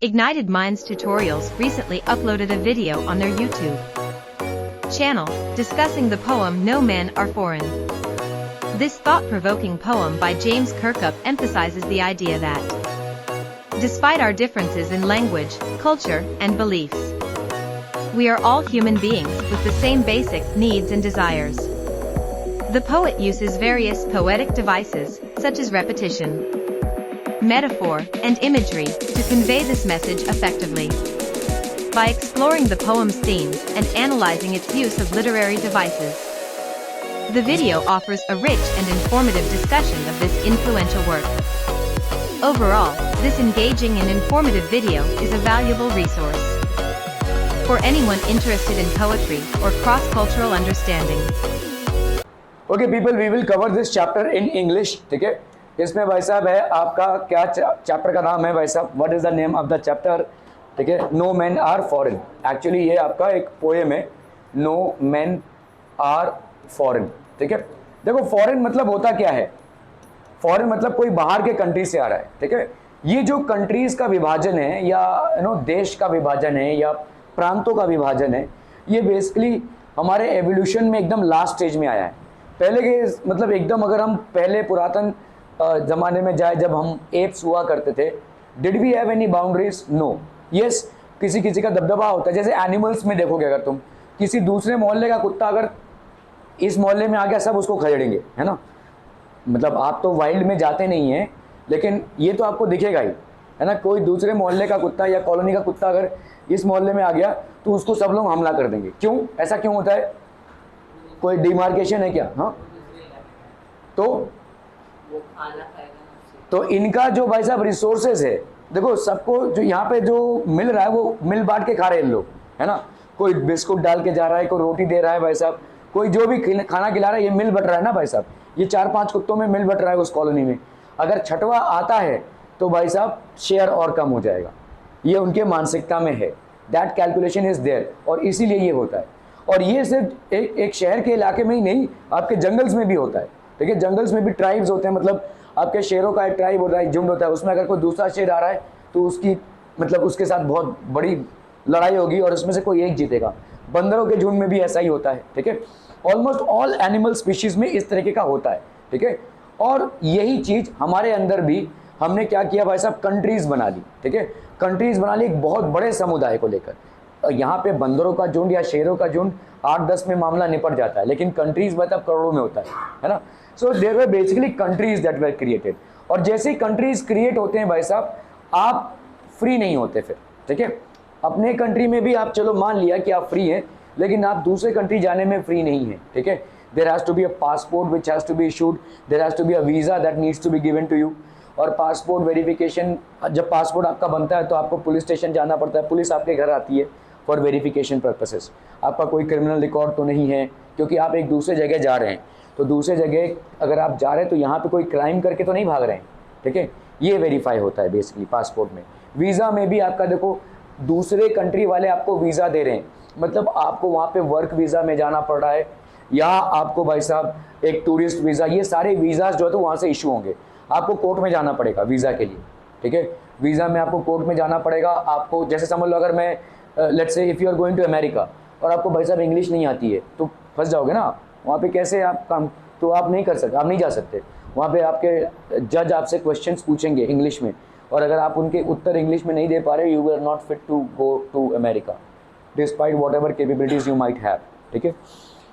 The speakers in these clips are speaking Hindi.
Ignited Minds Tutorials recently uploaded a video on their YouTube channel discussing the poem No Men Are Foreign. This thought-provoking poem by James Kirkup emphasizes the idea that despite our differences in language, culture, and beliefs, we are all human beings with the same basic needs and desires. The poet uses various poetic devices, such as repetition, metaphor, and imagery, to convey this message effectively. By exploring the poem's themes and analyzing its use of literary devices, the video offers a rich and informative discussion of this influential work. Overall, this engaging and informative video is a valuable resource for anyone interested in poetry or cross-cultural understanding. Okay people, we will cover this chapter in English. ठीक है, इसमें भाई साहब है आपका क्या चैप्टर का नाम है भाई साहब, what is the name of the chapter. ठीक है, no man are foreign. Actually ये आपका एक पोएम है, नो मैन आर फॉरेन. ठीक है, देखो फॉरेन मतलब होता क्या है. फॉरेन मतलब कोई बाहर के कंट्री से आ रहा है. ठीक है, ये जो कंट्रीज का विभाजन है या देश का विभाजन है या प्रांतों का विभाजन है, ये बेसिकली हमारे एवोल्यूशन में एकदम लास्ट स्टेज में आया है. पहले के मतलब एकदम अगर हम पहले पुरातन ज़माने में जाए, जब हम एप्स हुआ करते थे, did we have any boundaries? No. Yes, किसी किसी का दबदबा होता है. जैसे एनिमल्स में देखोगे, अगर तुम किसी दूसरे मोहल्ले का कुत्ता अगर इस मोहल्ले में आ गया, सब उसको खदेड़ेंगे, है ना. मतलब आप तो वाइल्ड में जाते नहीं हैं, लेकिन ये तो आपको दिखेगा ही, है ना. कोई दूसरे मोहल्ले का कुत्ता या कॉलोनी का कुत्ता अगर इस मोहल्ले में आ गया तो उसको सब लोग हमला कर देंगे. क्यों? ऐसा क्यों होता है? कोई डिमार्केशन है क्या? हाँ, तो इनका जो भाई साहब रिसोर्सेज है, देखो सबको जो यहाँ पे जो मिल रहा है वो मिल बांट के खा रहे हैं लोग, है ना. कोई बिस्कुट डाल के जा रहा है, कोई रोटी दे रहा है भाई साहब, कोई जो भी खाना खिला रहा है, ये मिल बट रहा है ना भाई साहब. ये 4-5 कुत्तों में मिल बट रहा है उस कॉलोनी में. अगर छठवा आता है तो भाई साहब शेयर और कम हो जाएगा. ये उनके मानसिकता में है. दैट कैलकुलेशन इज देयर, और इसीलिए ये होता है. और ये सिर्फ एक शहर के इलाके में ही नहीं, आपके जंगल्स में भी होता है. ठीक है, जंगल्स में भी ट्राइब्स होते हैं, मतलब आपके शेरों का एक ट्राइब होता है, एक झुंड होता है. उसमें अगर कोई दूसरा शेर आ रहा है तो उसकी मतलब उसके साथ बहुत बड़ी लड़ाई होगी और उसमें से कोई एक जीतेगा. बंदरों के झुंड में भी ऐसा ही होता है. ठीक है, ऑलमोस्ट ऑल एनिमल स्पीशीज में इस तरीके का होता है. ठीक है, और यही चीज़ हमारे अंदर भी हमने क्या किया भाई साहब, कंट्रीज़ बना ली. ठीक है, कंट्रीज़ बना ली एक बहुत बड़े समुदाय को लेकर. यहाँ पे बंदरों का झुंड या शेरों का झुंड 8-10 में मामला निपट जाता है, लेकिन कंट्रीज़ मतलब करोड़ों में होता है ना. So there were basically countries that were created. और जैसे ही कंट्रीज़ क्रिएट होते हैं भाई साहब, आप फ्री नहीं होते फिर. ठीक है, अपने कंट्री में भी आप चलो मान लिया कि आप फ्री हैं, लेकिन आप दूसरे कंट्री जाने में फ्री नहीं हैं. ठीक है, there has to be a passport which has to be issued, there has to be a visa that needs to be given to you. और पासपोर्ट वेरिफिकेशन, जब पासपोर्ट आपका बनता है तो आपको पुलिस स्टेशन जाना पड़ता है. पुलिस आपके घर आती है फॉर वेरिफिकेशन पर्पसेस. आपका कोई क्रिमिनल रिकॉर्ड तो नहीं है, क्योंकि आप एक दूसरे जगह जा रहे हैं. तो दूसरे जगह अगर आप जा रहे हैं तो यहाँ पे कोई क्राइम करके तो नहीं भाग रहे हैं. ठीक है, ये वेरीफाई होता है बेसिकली पासपोर्ट में. वीज़ा में भी आपका देखो, दूसरे कंट्री वाले आपको वीज़ा दे रहे हैं, मतलब आपको वहाँ पे वर्क वीज़ा में जाना पड़ रहा है, या आपको भाई साहब एक टूरिस्ट वीज़ा, ये सारे वीज़ाज जो है तो वहाँ से इशू होंगे. आपको कोर्ट में जाना पड़ेगा वीज़ा के लिए. ठीक है, वीज़ा में आपको कोर्ट में जाना पड़ेगा. आपको जैसे समझ लो, अगर मैं let's say if you are going to America और आपको भाई साहब इंग्लिश नहीं आती है तो फंस जाओगे ना. वहाँ पे कैसे आप काम, तो आप नहीं कर सकते, आप नहीं जा सकते. वहाँ पे आपके जज आपसे क्वेश्चंस पूछेंगे इंग्लिश में, और अगर आप उनके उत्तर इंग्लिश में नहीं दे पा रहे, you are not fit to go to America despite whatever capabilities you might have. ठीक है,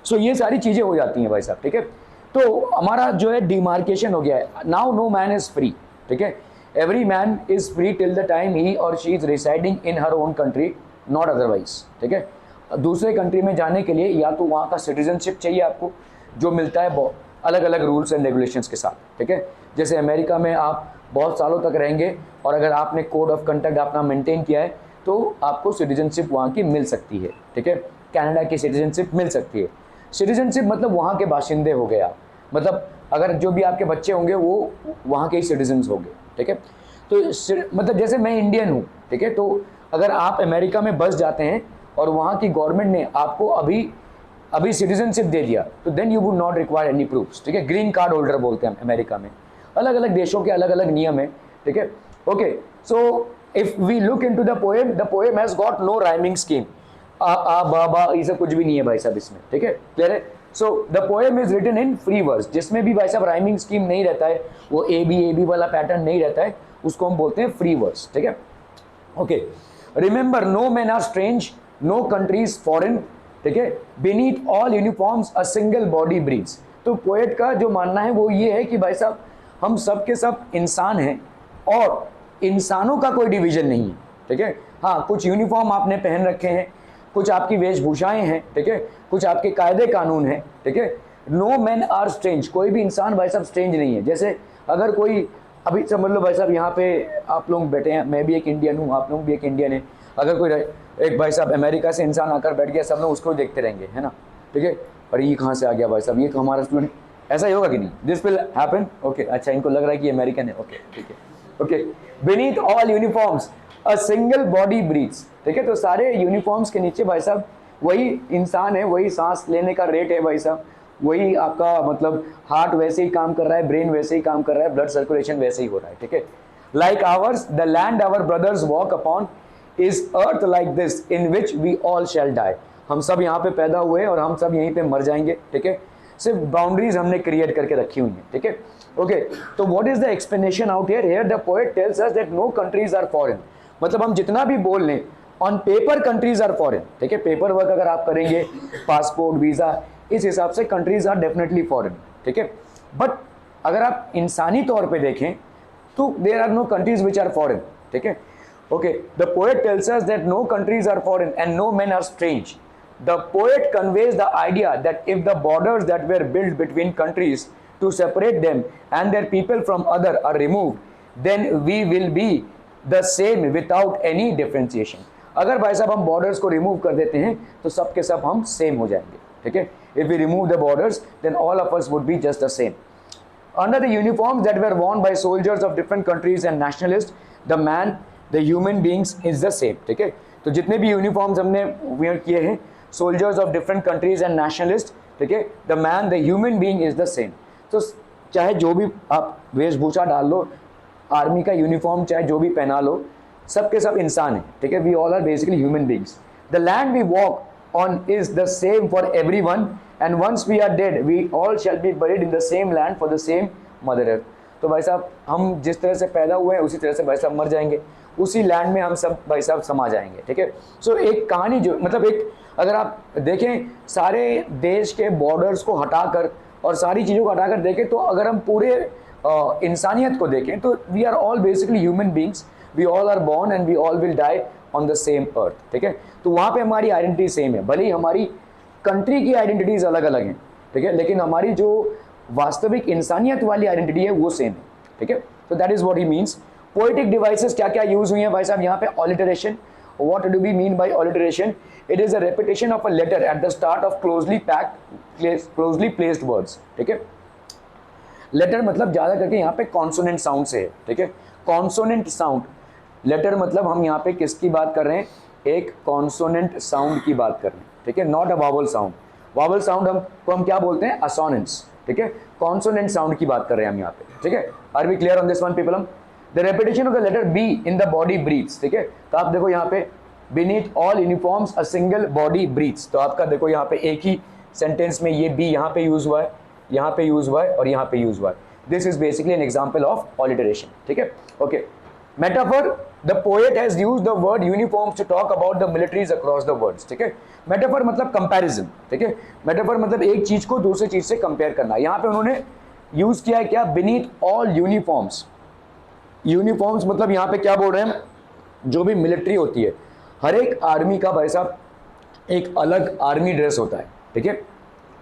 सो ये सारी चीज़ें हो जाती हैं भाई साहब. ठीक है, तो हमारा जो है डिमार्केशन हो गया है. Now no man is free. ठीक है, every man is free till the time he or she is residing in her own country, not otherwise. ठीक है, दूसरे कंट्री में जाने के लिए या तो वहाँ का सिटीजनशिप चाहिए आपको, जो मिलता है अलग अलग रूल्स एंड रेगुलेशंस के साथ. ठीक है, जैसे अमेरिका में आप बहुत सालों तक रहेंगे और अगर आपने कोड ऑफ कंडक्ट अपना मेंटेन किया है तो आपको सिटीजनशिप वहाँ की मिल सकती है. ठीक है, कनाडा की सिटीजनशिप मिल सकती है. सिटीजनशिप मतलब वहाँ के बाशिंदे हो गए आप, मतलब अगर जो भी आपके बच्चे होंगे वो वहाँ के ही सिटीजन्स होंगे. ठीक है, तो मतलब जैसे मैं इंडियन हूँ. ठीक है, तो अगर आप अमेरिका में बस जाते हैं और वहाँ की गवर्नमेंट ने आपको अभी सिटीजनशिप दे दिया, तो then you would not require any proofs. ठीक है, ग्रीन कार्ड होल्डर बोलते हैं अमेरिका में. अलग अलग देशों के अलग अलग नियम है. ठीक है, okay. So if we look into the poem has got no rhyming scheme, आ बा बा ये सब कुछ भी नहीं है भाई साहब इसमें, ठीक है, क्लियर है। So the poem is written in free verse, जिसमें भी भाई साहब राइमिंग स्कीम नहीं रहता है, वो ए बी वाला पैटर्न नहीं रहता है, उसको हम बोलते हैं फ्री वर्स, ठीक है। Okay, remember no man are strange, no countries foreign, ठीक है, beneath all uniforms a single body breathes. तो पोएट का जो मानना है वो ये है कि भाई साहब हम सब के सब इंसान हैं और इंसानों का कोई डिवीजन नहीं है, ठीक है। हाँ, कुछ यूनिफॉर्म आपने पहन रखे हैं, कुछ आपकी वेशभूषाएं हैं, ठीक है, कुछ आपके कायदे कानून हैं, ठीक है। नो मैन आर स्ट्रेंज, कोई भी इंसान भाई साहब स्ट्रेंज नहीं है। जैसे अगर कोई, अभी समझ लो भाई साहब यहाँ पे आप लोग बैठे हैं, मैं भी एक इंडियन हूँ, आप लोग भी एक इंडियन है, अगर कोई एक भाई साहब अमेरिका से इंसान आकर बैठ गया, सब लोग उसको देखते रहेंगे, है ना, ठीक है, और ये कहाँ से आ गया भाई साहब, ये तो हमारा स्टूडेंट, ऐसा ही होगा कि नहीं, दिस विल हैपन, ओके। अच्छा, इनको लग रहा है कि अमेरिकन है, ओके, ठीक है, okay. Beneath all uniforms a single body breathes, ठीक है। तो सारे यूनिफॉर्म्स के नीचे भाई साहब वही इंसान है, वही सांस लेने का रेट है भाई साहब, वही आपका मतलब हार्ट वैसे ही काम कर रहा है, ब्रेन वैसे ही काम कर रहा है, ब्लड सर्कुलेशन वैसे ही हो रहा है, ठीक है। Like ours the land our brothers walk upon is earth like this in which we all shall die. हम सब यहाँ पे पैदा हुए और हम सब यहीं पे मर जाएंगे, ठीक है। सिर्फ बाउंड्रीज हमने क्रिएट करके रखी हुई हैं, ठीक है, ओके। तो what is the explanation out here? Here the poet tells us that no countries are foreign, मतलब हम जितना भी बोल लें, on paper countries are foreign, ठीक है, पेपर वर्क अगर आप करेंगे, पासपोर्ट, वीजा, इस हिसाब से कंट्रीज आर डेफिनेटली फॉरेन, ठीक है। बट अगर आप इंसानी तौर पे देखें तो there are no countries which are foreign, ठीक है, okay. The poet tells us that no countries are foreign and no men are strange. The poet conveys the idea that if the borders that were built between countries to separate them and their people from other are removed, then we will be the same without any differentiation. अगर भाई साहब हम borders को remove कर देते हैं तो सब के सब हम same हो जाएंगे, ठीक है। If we remove the borders, then all of us would be just the same. Under the uniforms that were worn by soldiers of different countries and nationalists, the man, the human beings is the same, ठीक है। तो जितने भी यूनिफॉर्म्स हमने wear किए हैं, soldiers of different countries and nationalist, ठीक है, the man the human being is the same. तो चाहे जो भी आप वेशभूषा डाल लो, आर्मी का यूनिफॉर्म चाहे जो भी पहना लो, सब के सब इंसान है, ठीक है, we all are basically human beings. The land we walk on is the same for everyone and once we are dead we all shall be buried in the same land for the same mother earth. तो भाई साहब हम जिस तरह से पैदा हुए हैं उसी तरह से भाई साहब मर जाएंगे, उसी लैंड में हम सब भाई साहब समा जाएंगे, ठीक है। सो एक कहानी जो मतलब एक, अगर आप देखें सारे देश के बॉर्डर्स को हटाकर और सारी चीज़ों को हटाकर देखें, तो अगर हम पूरे इंसानियत को देखें तो we are all basically human beings, we all are born and we all will die on the same earth, ठीक है। तो वहाँ पे हमारी आइडेंटिटी सेम है, भले ही हमारी कंट्री की आइडेंटिटीज अलग अलग हैं, ठीक है, लेकिन हमारी जो वास्तविक इंसानियत वाली आइडेंटिटी है वो सेम है, ठीक है। तो that is what he means. Poetic devices क्या क्या यूज हुई हैं भाई साहब यहाँ पे? ऑलिटरेशन। What do we mean by alliteration? It is a repetition of a letter at the start of closely placed words, ठीक है। लेटर मतलब ज़्यादा करके यहाँ पे कॉन्सोनेंट साउंड से है, ठीक है, कॉन्सोनेंट साउंड। लेटर मतलब हम यहाँ पे किसकी बात कर रहे हैं? एक कॉन्सोनेंट साउंड की बात कर रहे हैं, ठीक है, not a vowel sound. Vowel sound हम क्या बोलते हैं? असोनेंट्स, ठीक है। कॉन्सोनेंट साउंड की बात कर रहे हैं हम यहाँ पे, ठीक है। Are we clear on this one people? The repetition of the letter B in the body breathes, ठीक है। तो आप देखो यहाँ पे beneath all uniforms a single body breathes, तो आपका देखो यहाँ पे एक ही सेंटेंस में ये बी यहाँ पे यूज हुआ है, यहाँ पे यूज हुआ है और यहाँ पे यूज हुआ है। This is basically an example of alliteration, ठीक है, okay. Metaphor, the poet has used the word uniforms to talk about the militaries across the world, ठीक है। मेटाफर मतलब कंपैरिजन, ठीक है। मेटाफर मतलब एक चीज को दूसरी चीज से कंपेयर करना। यहाँ पे उन्होंने यूज किया है क्या? Beneath all uniforms. यूनिफॉर्म्स मतलब यहाँ पे क्या बोल रहे हैं? जो भी मिलिट्री होती है, हर एक आर्मी का भाई साहब एक अलग आर्मी ड्रेस होता है, ठीक है।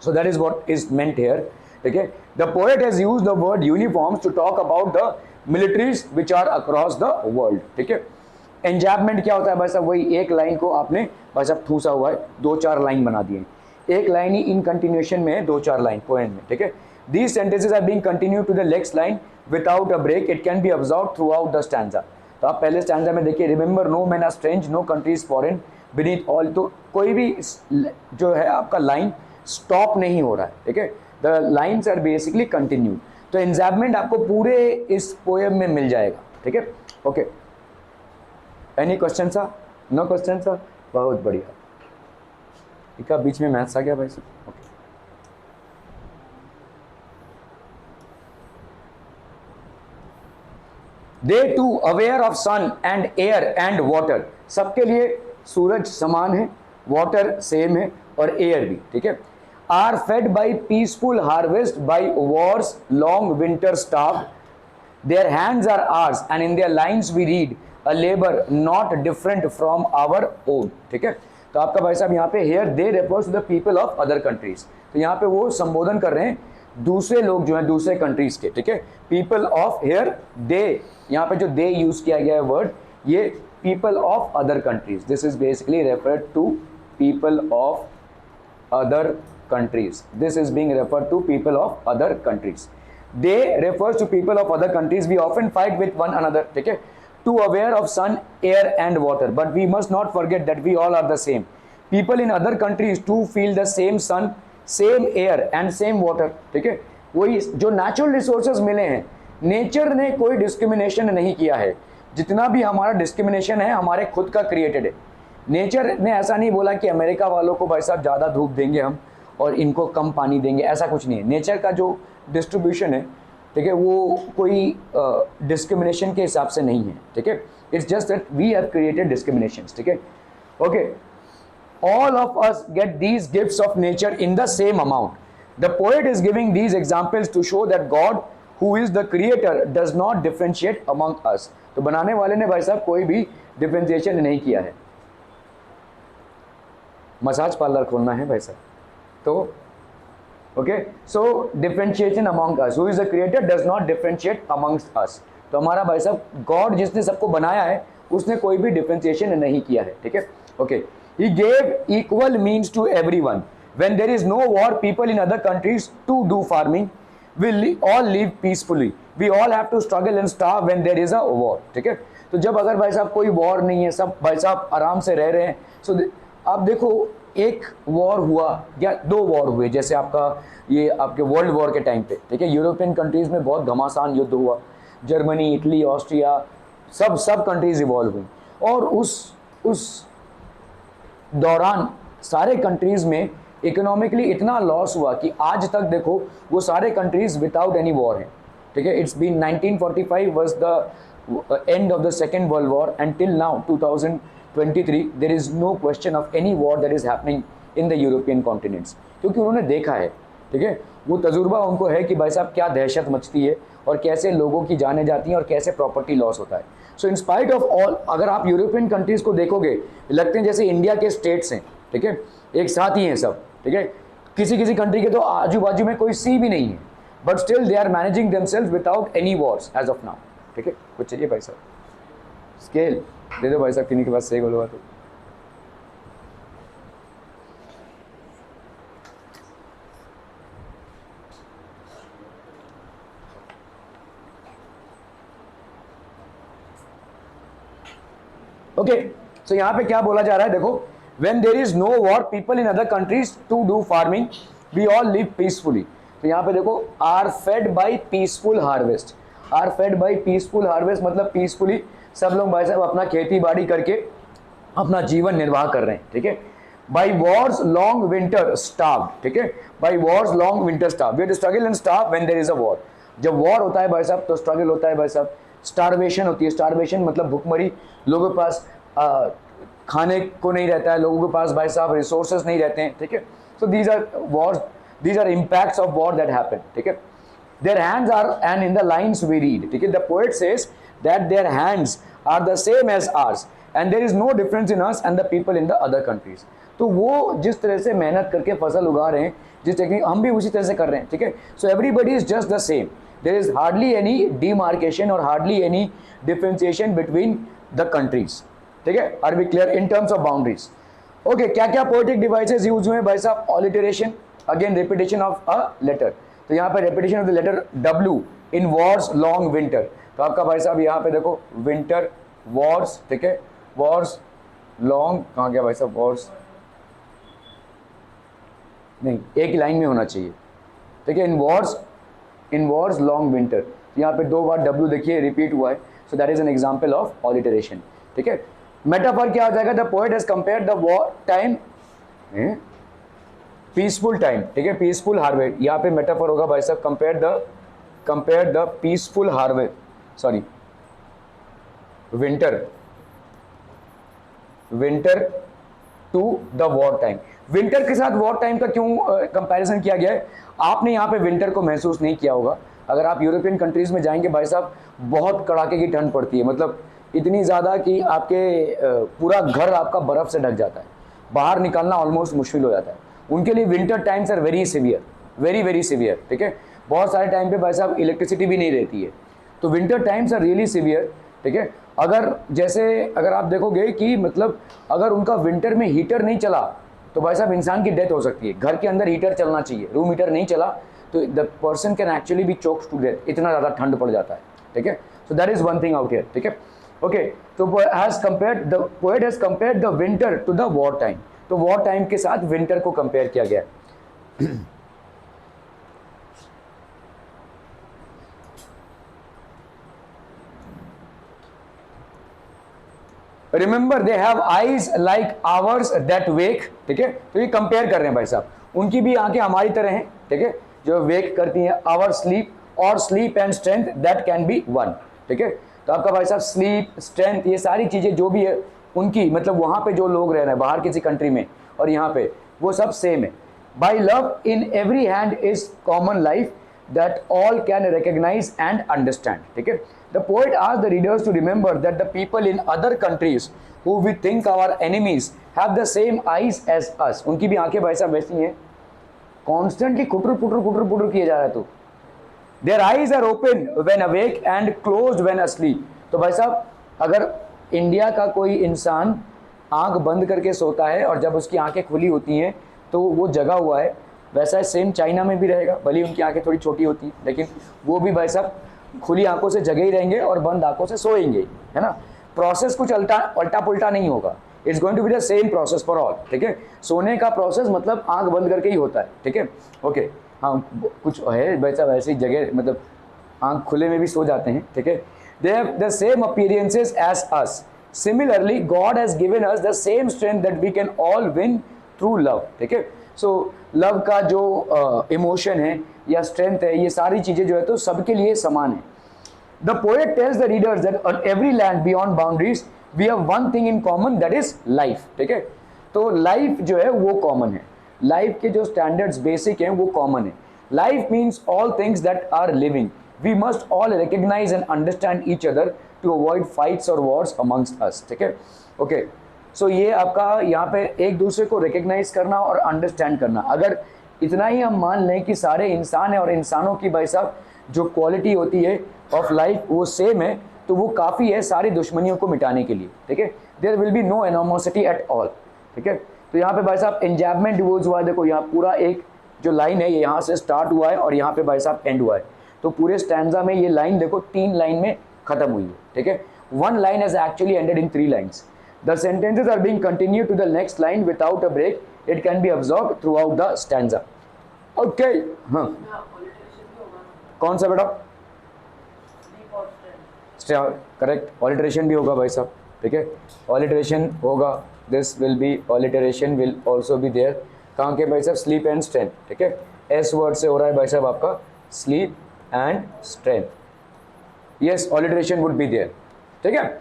So that is what is meant here, ठीक है। The poet has used the word uniforms to talk about the militaries which are across the world, ठीक है। एंजैबमेंट क्या होता है भाई साहब? वही एक लाइन को आपने भाई साहब ठूसा हुआ है, 2-4 लाइन बना दिए, एक लाइन ही इन कंटिन्यूएशन में है, 2-4 लाइन पोएम में, ठीक है। These sentences are being continued to the next line without a break. It can be absorbed throughout the stanza. तो आप पहले स्टैंजा में देखिए, remember no man are strange, no countries foreign, beneath all. तो कोई भी जो है आपका लाइन स्टॉप नहीं हो रहा है, ठीक है। The lines are basically continued. तो एंजैबमेंट आपको पूरे इस पोएम में मिल जाएगा, ठीक है, ओके। एनी क्वेश्चन सा? नो क्वेश्चन सा? बहुत बढ़िया। इनका बीच में मैथ्स आ गया भाई साहब। Okay, they too aware of sun and air and water, सबके लिए सूरज समान है, वाटर सेम है और एयर भी, ठीक है। Are fed by peaceful harvest by wars long winter starved, their hands are ours and in their lines we read a labour not different from our own, ठीक है। तो आपका भाई साहब यहाँ पे here they refers to the people of other countries, तो यहाँ पे वो संबोधन कर रहे हैं दूसरे लोग जो हैं दूसरे कंट्रीज के, ठीक है। पीपल ऑफ हेयर दे, यहाँ पे जो दे यूज किया गया है वर्ड, ये people of other countries, this is basically referred to people of other countries, this is being referred to people of other countries. They refers to people of other countries, we often fight with one another, ठीक है, to aware of sun, air and water, but we must not forget that we all are the same. People in other countries too feel the same sun, same air and same water, ठीक है। वही जो नेचुरल रिसोर्सेज मिले हैं, नेचर ने कोई डिस्क्रिमिनेशन नहीं किया है, जितना भी हमारा डिस्क्रिमिनेशन है हमारे खुद का क्रिएटेड है। नेचर ने ऐसा नहीं बोला कि अमेरिका वालों को भाई साहब ज़्यादा धूप देंगे हम और इनको कम पानी देंगे, ऐसा कुछ नहीं है। नेचर का जो डिस्ट्रीब्यूशन है, ठीक है, वो कोई डिस्क्रिमिनेशन के हिसाब से नहीं है, ठीक है। It's just that we have created discriminations, ठीक है। Okay, all of us get these gifts of nature in the same amount. The poet is giving these examples to show that God, who is the creator, does not differentiate among us. तो बनाने वाले ने भाई साहब कोई भी डिफरेंशिएशन नहीं किया है। मसाज पार्लर खोलना है भाई साहब, तो okay, so differentiation among us, who is the creator does not differentiate amongst us. तो हमारा भाई साहब गॉड जिसने सबको बनाया है उसने कोई भी डिफरेंशिएशन नहीं किया है, ठीक है। Okay, he gave equal means to everyone. When there is no war, people in other countries to do farming will all live peacefully. We all have to struggle and starve when there is a war, ठीक है। तो जब अगर भाई साहब कोई वॉर नहीं है, सब भाई साहब आराम से रह रहे हैं, सो आप देखो एक वॉर हुआ या दो वॉर हुए, जैसे आपका ये आपके वर्ल्ड वॉर के टाइम पे, ठीक है, यूरोपियन कंट्रीज में बहुत घमासान युद्ध हुआ, जर्मनी, इटली, ऑस्ट्रिया, सब कंट्रीज इवॉल्व हुई, और उस दौरान सारे कंट्रीज में इकोनॉमिकली इतना लॉस हुआ कि आज तक देखो वो सारे कंट्रीज विदाउट एनी वॉर हैं, ठीक है। It's been 1945 was the end of the second world war and till now 2023 there is no question of any war that is happening in the European continents, क्योंकि उन्होंने देखा है, ठीक है, वो तजुर्बा उनको है कि भाई साहब क्या दहशत मचती है और कैसे लोगों की जानें जाती हैं और कैसे प्रॉपर्टी लॉस होता है। सो इन स्पाइट ऑफ ऑल, अगर आप यूरोपियन कंट्रीज को देखोगे लगते हैं जैसे इंडिया के स्टेट्स हैं, ठीक है, एक साथ ही हैं सब, ठीक है, किसी कंट्री के तो आजू बाजू में कोई सी भी नहीं है, but still they are managing themselves without any wars as of now, ठीक है। कुछ चाहिए भाई साहब? स्केल दे दो भाई साहब, किन्हीं के पास सही बोलवा तो। ओके, सो यहाँ पे क्या बोला जा रहा है, देखो, when there is no war, people in other countries to do farming, we all live peacefully. तो यहाँ पे देखो are fed by peaceful harvest, are fed by peaceful harvest मतलब peacefully सब लोग भाई साहब अपना खेती बाड़ी करके अपना जीवन निर्वाह कर रहे हैं, ठीक है। by wars long winter starved, ठीक है, by wars long winter starved, we have to struggle and starve when there is a war. जब वॉर होता है भाई साहब तो स्ट्रगल होता है भाई साहब, स्टारवेशन होती है, स्टारवेशन मतलब भुखमरी, लोगों के पास खाने को नहीं रहता है, लोगों के पास भाई साहब रिसोर्सेज नहीं रहते हैं, ठीक है। So these are wars, these are impacts of war that happen, ठीक है। Their hands are and in the lines we read, ठीक है, the poet says that their hands are the same as ours and there is no difference in us and the people in the other countries. तो वो जिस तरह से मेहनत करके फसल उगा रहे हैं, जिस टेक्निक, हम भी उसी तरह से कर रहे हैं, ठीक है। So everybody is just the same, there is hardly any demarcation or hardly any differentiation between the countries, ठीक है। Are we clear in terms of boundaries? Okay, क्या क्या poetic devices यूज हुए भाई साहब? alliteration, again repetition of a letter, तो यहाँ पे repetition of the letter W in wars long winter, तो आपका भाई साहब यहाँ पे देखो winter wars, ठीक है, wars long, कहाँ गया भाई साहब wars, नहीं एक लाइन में होना चाहिए, ठीक है, in wars long winter, यहाँ पे दो बार W देखिए रिपीट हुआ है, so that is an example of alliteration, ठीक है। मेटाफर क्या हो जाएगा, the poet has compared the war time peaceful time, ठीक है, पीसफुल हार्वेस्ट, यहाँ पे मेटाफर होगा भाई साहब, compare the peaceful harvest, sorry winter to the war time. Winter के साथ वॉर टाइम का क्यों कंपैरिजन किया गया है? आपने यहाँ पे विंटर को महसूस नहीं किया होगा। अगर आप यूरोपियन कंट्रीज में जाएंगे भाई साहब, बहुत कड़ाके की ठंड पड़ती है, मतलब इतनी ज़्यादा कि आपके पूरा घर आपका बर्फ़ से ढक जाता है, बाहर निकलना ऑलमोस्ट मुश्किल हो जाता है। उनके लिए winter times are very severe, very very severe, ठीक है। बहुत सारे टाइम पे भाई साहब इलेक्ट्रिसिटी भी नहीं रहती है, तो winter times are really severe, ठीक है। अगर आप देखोगे कि मतलब अगर उनका विंटर में हीटर नहीं चला तो भाई साहब इंसान की डेथ हो सकती है। घर के अंदर हीटर चलना चाहिए, रूम हीटर नहीं चला तो the person can actually be choked to death, इतना ज़्यादा ठंड पड़ जाता है, ठीक है। So that is one thing out here, ठीक है। ओके, तो poet has compared the winter to the war time, तो वॉर टाइम के साथ विंटर को कंपेयर किया गया है। Remember they have eyes like ours that wake, ठीक है। तो ये कंपेयर कर रहे हैं भाई साहब, उनकी भी आंखें हमारी तरह हैं, ठीक है, जो वेक करती हैं। आवर स्लीप और sleep and strength that can be one, ठीक है। तो आपका भाई साहब स्लीप, स्ट्रेंथ, ये सारी चीजें जो भी है उनकी, मतलब वहां पे जो लोग रह रहे हैं बाहर किसी कंट्री में और यहाँ पे, वो सब सेम है। By love in every hand is common life that all can recognize and understand, ठीक है। The poet asked the readers to remember that the people in other countries who we think our enemies have the same eyes as us, उनकी भी आंखें भाई साहब वैसी हैं, constantly कुटर पुटर किए जा रहा है। तो their eyes are open when awake and closed when asleep, तो भाई साहब अगर इंडिया का कोई इंसान आंख बंद करके सोता है और जब उसकी आंखें खुली होती हैं तो वो जगा हुआ है, वैसा सेम चाइना में भी रहेगा। भले उनकी आंखें थोड़ी छोटी होती हैं लेकिन वो भी भाई साहब खुली आंखों से जगे ही रहेंगे और बंद आंखों से सोएंगे, है ना। प्रोसेस कुछ उल्टा पुल्टा नहीं होगा, it's going to be the same process for all, ठीक है। सोने का प्रोसेस मतलब आंख बंद करके ही होता है, ठीक है। ओके, हाँ कुछ है भाई साहब ऐसी जगह, मतलब आंख खुले में भी सो जाते हैं, ठीक है। They have the same appearances as us, similarly God has given us the same strength that we can all win through love, ठीक है। सो लव का जो इमोशन है या स्ट्रेंथ है, ये सारी चीज़ें जो है तो सबके लिए समान है। The poet tells the readers that on every land beyond boundaries we have one thing in common, that is life, ठीक है। तो लाइफ जो है वो कॉमन है, लाइफ के जो स्टैंडर्ड्स बेसिक हैं वो कॉमन है। Life means all things that are living, we must all recognise and understand each other to avoid fights और वॉर्स अमंगस्ट अस, ठीक है। ओके, सो ये आपका यहाँ पे एक दूसरे को रिकग्नाइज करना और अंडरस्टैंड करना। अगर इतना ही हम मान लें कि सारे इंसान हैं और इंसानों की भाई साहब जो क्वालिटी होती है ऑफ लाइफ वो सेम है, तो वो काफ़ी है सारी दुश्मनियों को मिटाने के लिए, ठीक है। There will be no animosity at all, ठीक है। तो यहाँ पे भाई साहब एंजैबमेंट डिवोर्स हुआ है, देखो यहाँ पूरा एक जो लाइन है ये यहाँ से स्टार्ट हुआ है और यहाँ पे भाई साहब एंड हुआ है। तो पूरे स्टैंजा में ये लाइन देखो 3 लाइन में खत्म हुई है, ठीक है। 1 line has actually ended in 3 lines. The sentences are being continued to the next line without a break. It can be absorbed throughout the stanza. Okay. हाँ. कौन सा बेटा? करेक्ट, ऑलिटरेशन भी होगा भाई साहब, ठीक है। ऑलिटरेशन होगा, this will be alliteration will also be there. कहाँ के भाई साहब? स्लीप एंड स्ट्रेंथ, ठीक है। एस वर्ड से हो रहा है भाई साहब आपका sleep and strength. Yes, alliteration would be there, ठीक है।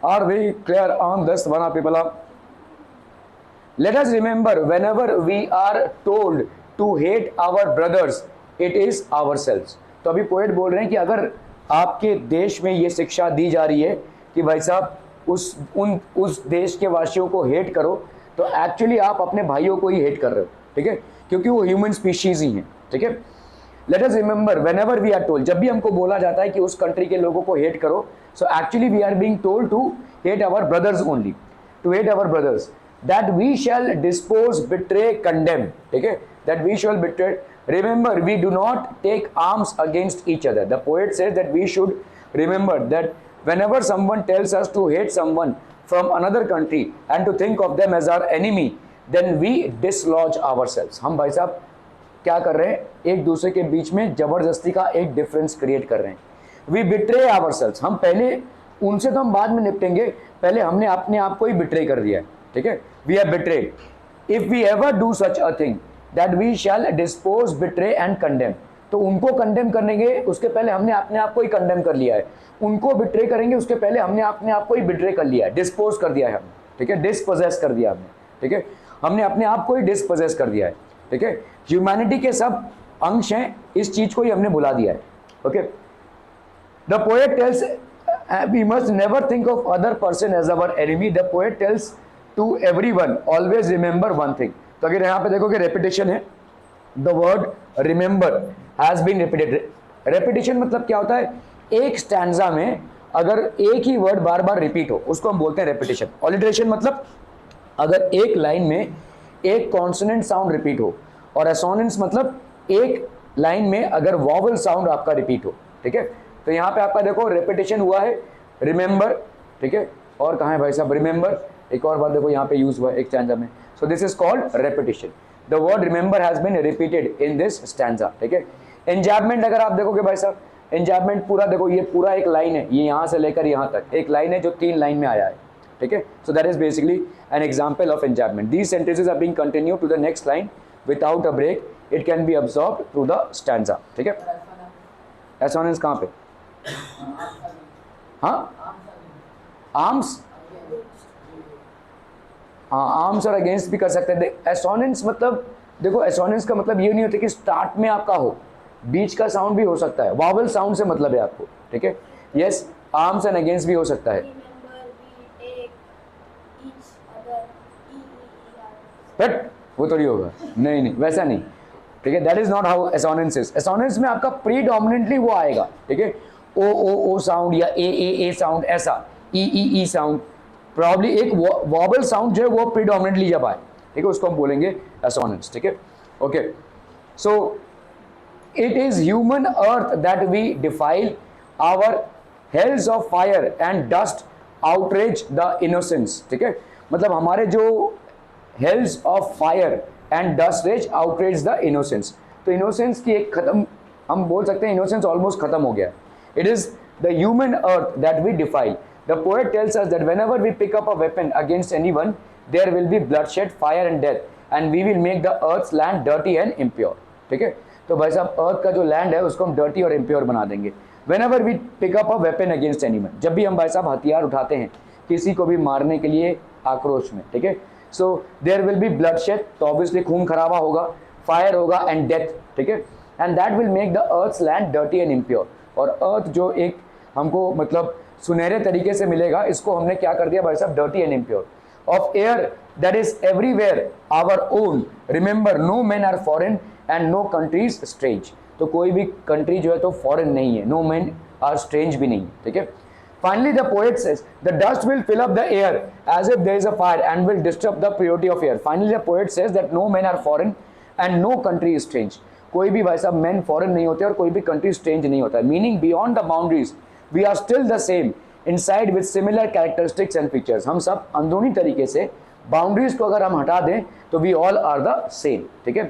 Are we clear on this one, people? Let us remember, whenever we are told to hate our brothers, it is ourselves. तो अभी पोएट बोल रहे हैं कि अगर आपके देश में ये शिक्षा दी जा रही है कि भाई साहब उस देश के वासियों को हेट करो, तो एक्चुअली आप अपने भाइयों को ही हेट कर रहे हो, ठीक है, क्योंकि वो ह्यूमन स्पीशीज ही हैं, ठीक है। Let us remember, whenever we are told, जब भी हमको बोला जाता है कि उस कंट्री के लोगों को हेट करो, so actually we are being told to hate our brothers only, to hate our brothers, that we shall dispose, betray, condemn, ठीक है, that we shall betray. Remember, we do not take arms against each other. The poet says that we should remember that whenever someone tells us to hate someone from another country and to think of them as our enemy, then we dislodge ourselves. हम भाई साहब क्या कर रहे हैं? एक दूसरे के बीच में जबरदस्ती का एक डिफरेंस क्रिएट कर रहे हैं। We betray ourselves, हम पहले उनसे तो हम बाद में निपटेंगे, पहले हमने अपने आप को ही बिट्रे कर दिया है, ठीक है। We are betrayed, if we ever do such a thing that we shall dispose, betray and condemn. तो उनको कंडेम करेंगे उसके पहले हमने अपने आप को ही कंडेम कर लिया है, उनको बिट्रे करेंगे उसके पहले हमने अपने आप को ही बिट्रे कर लिया है, डिस्पोज कर दिया है हमने, ठीक है, डिस्पोजेस कर दिया हमने, ठीक है, हमने अपने आप को ही डिस्पोजेस कर दिया है, ठीक है। ह्यूमैनिटी के सब अंश हैं, इस चीज को ही हमने भुला दिया है, okay. The poet tells we must never think of other person as our enemy, the poet tells to everyone always remember one thing. तो अगर यहाँ पे देखोगे रेपिटेशन है, the word remember has been repeated. Repetition मतलब क्या होता है, एक स्टैंजा में अगर एक ही वर्ड बार बार रिपीट हो उसको हम बोलते हैं रेपिटेशन। ऑलिट्रेशन मतलब अगर एक लाइन में एक कॉन्सोनेंट साउंड रिपीट हो, और एसोनेंस मतलब एक लाइन में अगर वॉवल साउंड आपका रिपीट हो, ठीक है। तो यहाँ पे आपका देखो रेपिटेशन हुआ है रिमेंबर, ठीक है, और कहाँ है भाई साहब रिमेंबर, एक और बार देखो यहाँ पे यूज हुआ है एक स्टैंजा में, so this is called repetition. The word remember has been repeated in this stanza, ठीक है। एंजाबमेंट अगर आप देखोगे भाई साहब, एंजाबमेंट पूरा देखो, ये पूरा एक लाइन है, ये यहाँ से लेकर यहाँ तक एक लाइन है जो 3 लाइन में आया है, ठीक है। So that is basically an example of enjambment. These sentences are being continue to the next line without a break, it can be absorbed through the stanza, ठीक है। एसोनेंस कहाँ पे, हाँ आर्म्स, हाँ आर्म्स और अगेंस्ट भी कर सकते हैं। एसोनेंस मतलब देखो, एसोनेंस का मतलब ये नहीं होता कि स्टार्ट में आपका हो, बीच का साउंड भी हो सकता है, वावल साउंड से मतलब है आपको, ठीक है। यस, आर्म्स एंड अगेंस्ट भी हो सकता है, बट वो थोड़ी होगा, नहीं नहीं वैसा नहीं, ठीक है। That is not how assonance is. Assonance में आपका प्रीडोमिनेंटली वो आएगा, ठीक है, ओ ओ ओ साउंड या ए साउंड, ऐसा ई साउंड, प्रॉब्ली एक वॉबल साउंड जो है वो प्रीडोमिनेंटली जब आए, ठीक है, उसको हम बोलेंगे एसोनेंस, ठीक है, okay. So it is human earth that we defile, our hells of fire and dust outrage the innocence, ठीक है। मतलब हमारे जो hells of fire and dust rage outrage the innocence, तो इनोसेंस की एक खत्म, हम बोल सकते हैं इनोसेंस ऑलमोस्ट खत्म हो गया। It is the human earth that we defile. The poet tells us that whenever we pick up a weapon against anyone, there will be bloodshed, fire and death, and we will make the earth's land dirty and impure, ठीक है। तो भाई साहब अर्थ का जो लैंड है उसको हम डर्टी और इम्प्योर बना देंगे। Whenever we pick up a weapon against anyone, जब भी हम भाई साहब हथियार उठाते हैं किसी को भी मारने के लिए आक्रोश में, ठीक है, so there will be bloodshed, तो obviously खून खराबा होगा, फायर होगा एंड डेथ, ठीक है, and that will make the earth's land dirty and impure। और अर्थ जो एक हमको मतलब सुनहरे तरीके से मिलेगा, इसको हमने क्या कर दिया भाई साहब, dirty and impure. Of air that is everywhere our own, remember no man are foreign and no countries strange. तो कोई भी कंट्री जो है तो फॉरेन नहीं है, नो मैन आर स्ट्रेंज भी नहीं, ठीक है। Finally the poet says the dust will fill up the air as if there is a fire and will disturb the purity of air. Finally the poet says that no man are foreign and no country strange. कोई भी भाई साहब मैन फॉरेन नहीं होते और कोई भी कंट्री स्ट्रेंज नहीं होता है, meaning beyond the boundaries we are still the same inside with similar characteristics and features। हम सब अंदरूनी तरीके से बाउंड्रीज को अगर हम हटा दें तो we all are the same, ठीक है।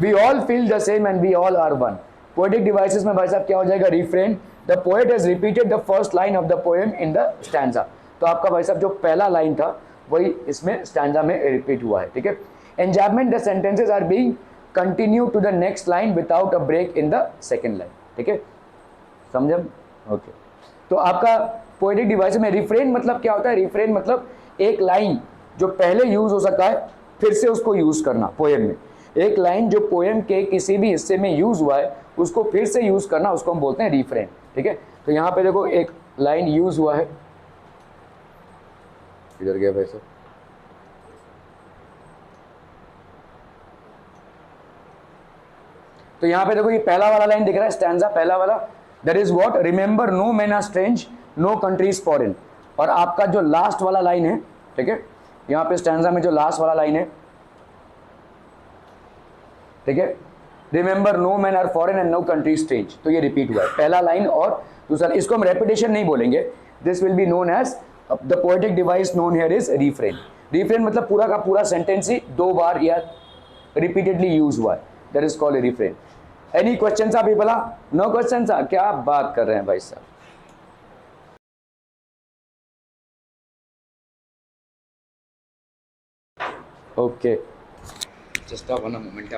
we all feel the same and we all are one। poetic devices में भाई साहब क्या हो जाएगा, refrain। the poet has repeated the first line of the poem in the stanza। तो आपका भाई साहब जो पहला लाइन था वही इसमें stanza में रिपीट हुआ है, ठीक है। enjambment, the sentences are being continued to the next line without a break in the second line, ठीक है, समझे, ओके। तो आपका पोएटिक डिवाइस में रिफ्रेन मतलब क्या होता है, रिफ्रेन मतलब एक लाइन जो पहले यूज हो सकता है फिर से उसको यूज करना। पोएम में एक लाइन जो पोएम के किसी भी हिस्से में यूज हुआ है उसको फिर से यूज करना, उसको हम बोलते हैं रिफ्रेन, ठीक है। तो यहाँ पे देखो एक लाइन यूज हुआ है, इधर गया वैसे, तो यहाँ पे देखो ये पहला वाला लाइन दिख रहा है, स्टैंजा पहला वाला, that is what, remember no man are strange no countries foreign. और आपका जो लास्ट वाला लाइन है, ठीक है, यहाँ पे स्टैंजा में जो लास्ट वाला लाइन है, ठीक है, remember no man are foreign and no country strange, तो ये रिपीट हुआ है पहला लाइन और दूसरा। इसको हम रेपिटेशन नहीं बोलेंगे, this will be known as the poetic device known here is refrain. Refrain मतलब पूरा का पूरा सेंटेंस ही 2 बार या रिपीटेडली यूज हुआ है, that is called refrain. Any question आप पीपल? नो क्वेश्चन, क्या बात कर रहे हैं भाई साहब। Okay. Just one moment.